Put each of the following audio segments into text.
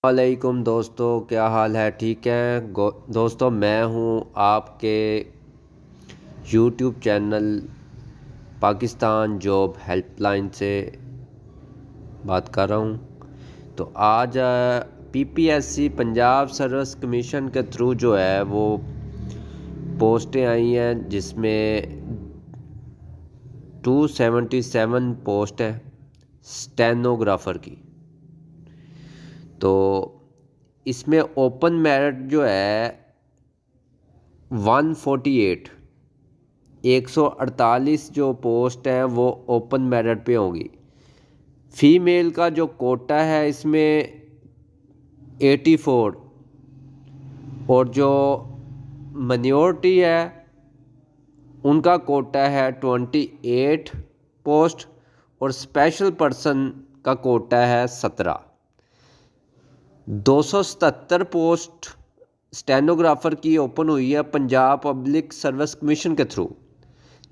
वालेकुम दोस्तों, क्या हाल है? ठीक है दोस्तों, मैं हूं आपके YouTube channel Pakistan job helpline से बात कर रहा हूं। तो आज पीपीएससी पंजाब सर्विस कमीशन के थ्रू जो है वो पोस्टें आई हैं, जिसमें 277 पोस्ट है स्टेनोग्राफ़र की। तो इसमें ओपन मेरिट जो है 148 148 जो पोस्ट हैं वो ओपन मेरिट पे होंगी। फ़ीमेल का जो कोटा है इसमें 84, और जो माइनॉरिटी है उनका कोटा है 28 पोस्ट, और स्पेशल पर्सन का कोटा है 17। 277 पोस्ट स्टेनोग्राफ़र की ओपन हुई है पंजाब पब्लिक सर्विस कमीशन के थ्रू,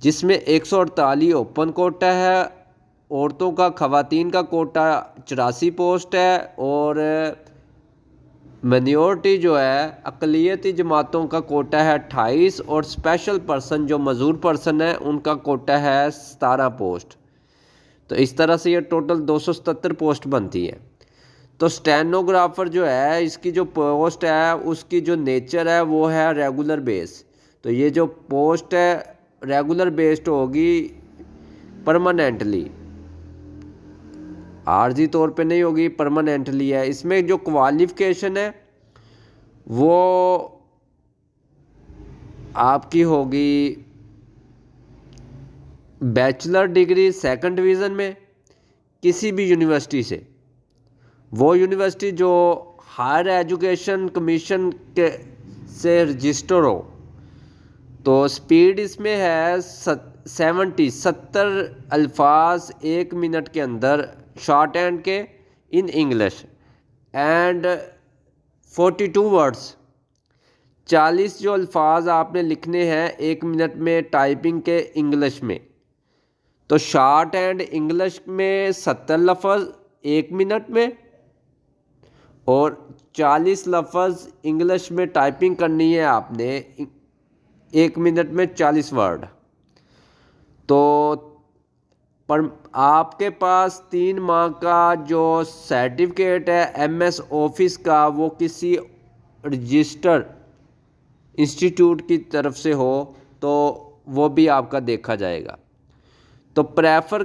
जिसमें 148 ओपन कोटा है। औरतों का, ख़वातीन का कोटा 84 पोस्ट है, और माइनॉरिटी जो है अक़लियती जमातों का कोटा है 28, और स्पेशल पर्सन जो मज़ूर पर्सन है उनका कोटा है 17 पोस्ट। तो इस तरह से ये टोटल 277 पोस्ट बनती है। तो स्टेनोग्राफ़र जो है इसकी जो पोस्ट है उसकी जो नेचर है वो है रेगुलर बेस। तो ये जो पोस्ट है रेगुलर बेस्ड होगी, परमानेंटली, आर्जी तौर पे नहीं होगी, परमानेंटली है। इसमें जो क्वालिफ़िकेशन है वो आपकी होगी बैचलर डिग्री सेकंड डिवीज़न में किसी भी यूनिवर्सिटी से, वो यूनिवर्सिटी जो हायर एजुकेशन कमीशन के से रजिस्टर हो। तो स्पीड इसमें है 70 अल्फाज 1 मिनट के अंदर शॉर्ट हैंड के इन इंग्लिश, एंड 42 वर्ड्स, 40 जो अल्फाज आपने लिखने हैं 1 मिनट में टाइपिंग के इंग्लिश में। तो शॉर्ट हैंड इंग्लिश में 70 लफ्ज़ 1 मिनट में, और 40 लफ्ज़ इंग्लिश में टाइपिंग करनी है आपने 1 मिनट में 40 वर्ड। तो पर आपके पास 3 माह का जो सर्टिफिकेट है एमएस ऑफिस का, वो किसी रजिस्टर इंस्टीट्यूट की तरफ से हो तो वो भी आपका देखा जाएगा। तो प्रेफर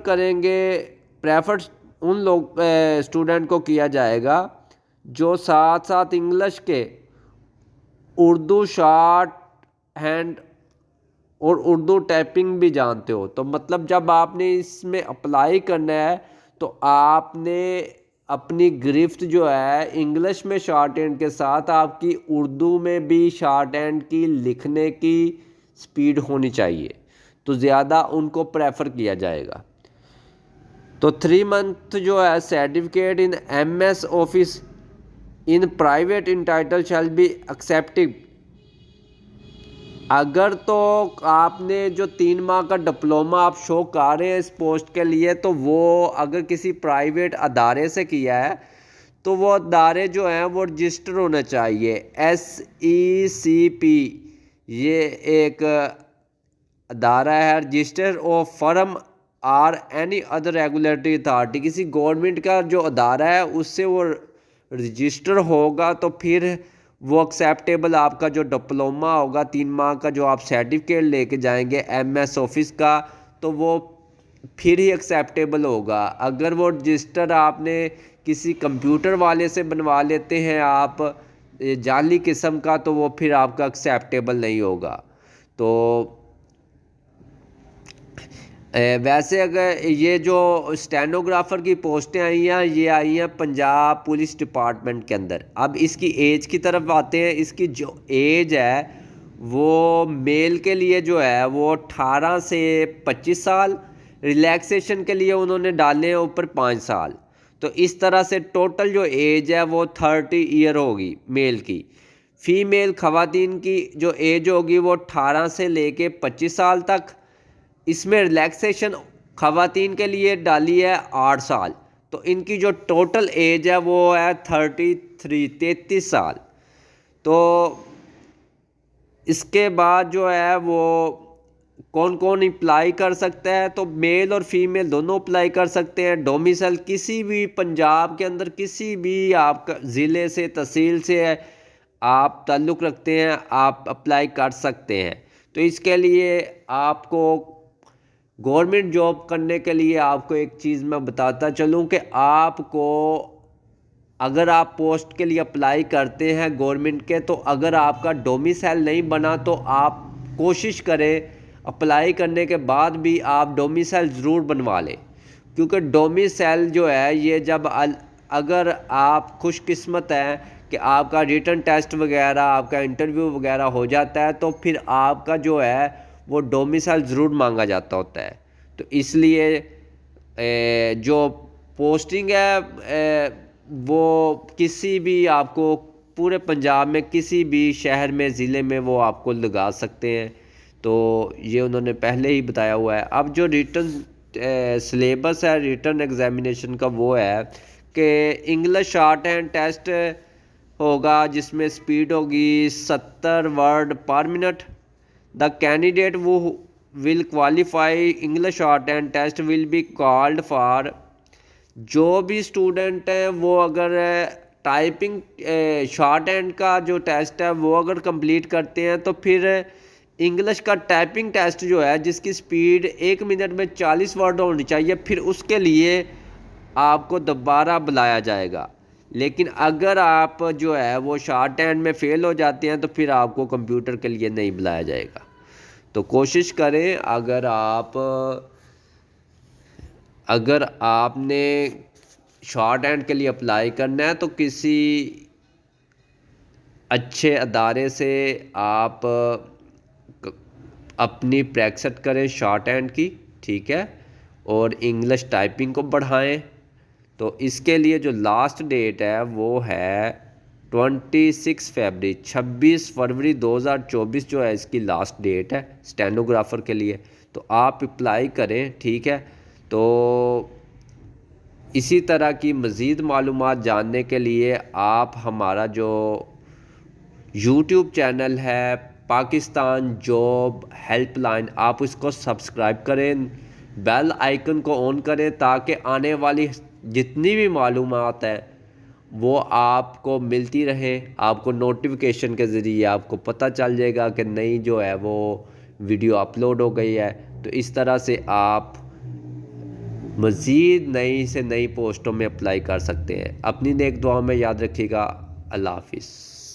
उन लोग स्टूडेंट को किया जाएगा जो साथ साथ इंग्लिश के उर्दू शॉर्ट हैंड और उर्दू टाइपिंग भी जानते हो। तो मतलब जब आपने इसमें अप्लाई करना है तो आपने अपनी गिरफ्त जो है इंग्लिश में शॉर्ट हैंड के साथ आपकी उर्दू में भी शॉर्ट हैंड की लिखने की स्पीड होनी चाहिए, तो ज़्यादा उनको प्रेफर किया जाएगा। तो 3 मंथ जो है certificate in MS office in private entitle shall be accepted. अगर तो आपने जो 3 माह का डिप्लोमा आप शो कर रहे हैं इस पोस्ट के लिए, तो वो अगर किसी प्राइवेट अदारे से किया है तो वो अदारे जो हैं वो रजिस्टर होना चाहिए। SECP ये एक अदारा है, register of firm or any other regulatory authority. किसी गवर्नमेंट का जो अदारा है उससे वो रजिस्टर होगा, तो फिर वो एक्सेप्टेबल आपका जो डिप्लोमा होगा 3 माह का जो आप सर्टिफिकेट लेके जाएंगे एमएस ऑफिस का, तो वो फिर ही एक्सेप्टेबल होगा। अगर वो रजिस्टर आपने किसी कंप्यूटर वाले से बनवा लेते हैं आप जाली किस्म का, तो वो फिर आपका एक्सेप्टेबल नहीं होगा। तो वैसे अगर ये जो स्टेनोग्राफ़र की पोस्टें आई हैं ये आई हैं पंजाब पुलिस डिपार्टमेंट के अंदर। अब इसकी एज की तरफ आते हैं। इसकी जो एज है वो मेल के लिए जो है वो 18 से 25 साल, रिलैक्सेशन के लिए उन्होंने डाले हैं ऊपर 5 साल। तो इस तरह से टोटल जो एज है वो 30 ईयर होगी मेल की। फ़ीमेल ख़वातीन की जो एज होगी वो 18 से लेके 25 साल तक। इसमें रिलैक्सेशन ख़वातीन के लिए डाली है 8 साल। तो तो इनकी जो टोटल एज है वो है 33 साल। तो इसके बाद जो है वो कौन कौन अप्लाई कर सकता है, तो मेल और फीमेल दोनों अप्लाई कर सकते हैं। डोमिसाइल किसी भी पंजाब के अंदर किसी भी आपका ज़िले से तहसील से आप ताल्लुक़ रखते हैं, आप अप्लाई कर सकते हैं। तो इसके लिए आपको गवर्नमेंट जॉब करने के लिए आपको एक चीज़ मैं बताता चलूँ कि आपको अगर आप पोस्ट के लिए अप्लाई करते हैं गवर्नमेंट के, तो अगर आपका डोमिसाइल नहीं बना तो आप कोशिश करें अप्लाई करने के बाद भी आप डोमिसाइल ज़रूर बनवा लें, क्योंकि डोमिसाइल जो है ये जब अगर आप खुशकिस्मत हैं कि आपका रिटन टेस्ट वगैरह आपका इंटरव्यू वगैरह हो जाता है, तो फिर आपका जो है वो डोमिसाइल ज़रूर मांगा जाता होता है। तो इसलिए जो पोस्टिंग है वो किसी भी आपको पूरे पंजाब में किसी भी शहर में ज़िले में वो आपको लगा सकते हैं। तो ये उन्होंने पहले ही बताया हुआ है। अब जो रिटन सिलेबस है रिटन एग्ज़ामिनेशन का वो है कि इंग्लिश शॉर्ट हैंड टेस्ट होगा जिसमें स्पीड होगी 70 word per minute. The candidate वो will qualify English shorthand test will be called for. जो भी स्टूडेंट है वो अगर टाइपिंग शॉर्ट हैंड का जो टेस्ट है वो अगर कंप्लीट करते हैं, तो फिर इंग्लिश का टाइपिंग टेस्ट जो है जिसकी स्पीड 1 मिनट में 40 वर्ड होनी चाहिए, फिर उसके लिए आपको दोबारा बुलाया जाएगा। लेकिन अगर आप जो है वो शॉर्ट हैंड में फ़ेल हो जाते हैं तो फिर आपको कंप्यूटर के लिए नहीं बुलाया जाएगा। तो कोशिश करें अगर आपने शॉर्ट हैंड के लिए अप्लाई करना है तो किसी अच्छे अदारे से आप अपनी प्रैक्टिस करें शॉर्ट हैंड की, ठीक है, और इंग्लिश टाइपिंग को बढ़ाएं। तो इसके लिए जो लास्ट डेट है वो है 26 फरवरी 2024 जो है इसकी लास्ट डेट है स्टेनोग्राफ़र के लिए। तो आप अप्लाई करें, ठीक है। तो इसी तरह की मज़ीद मालूमात जानने के लिए आप हमारा जो यूट्यूब चैनल है पाकिस्तान जॉब हेल्पलाइन, आप उसको सब्सक्राइब करें, बेल आइकन को ऑन करें ताकि आने वाली जितनी भी मालूमात है वो आपको मिलती रहे। आपको नोटिफिकेशन के ज़रिए आपको पता चल जाएगा कि नई जो है वो वीडियो अपलोड हो गई है। तो इस तरह से आप मज़ीद नई से नई पोस्टों में अप्लाई कर सकते हैं। अपनी नेक दुआ में याद रखिएगा। अल्लाह हाफिज़।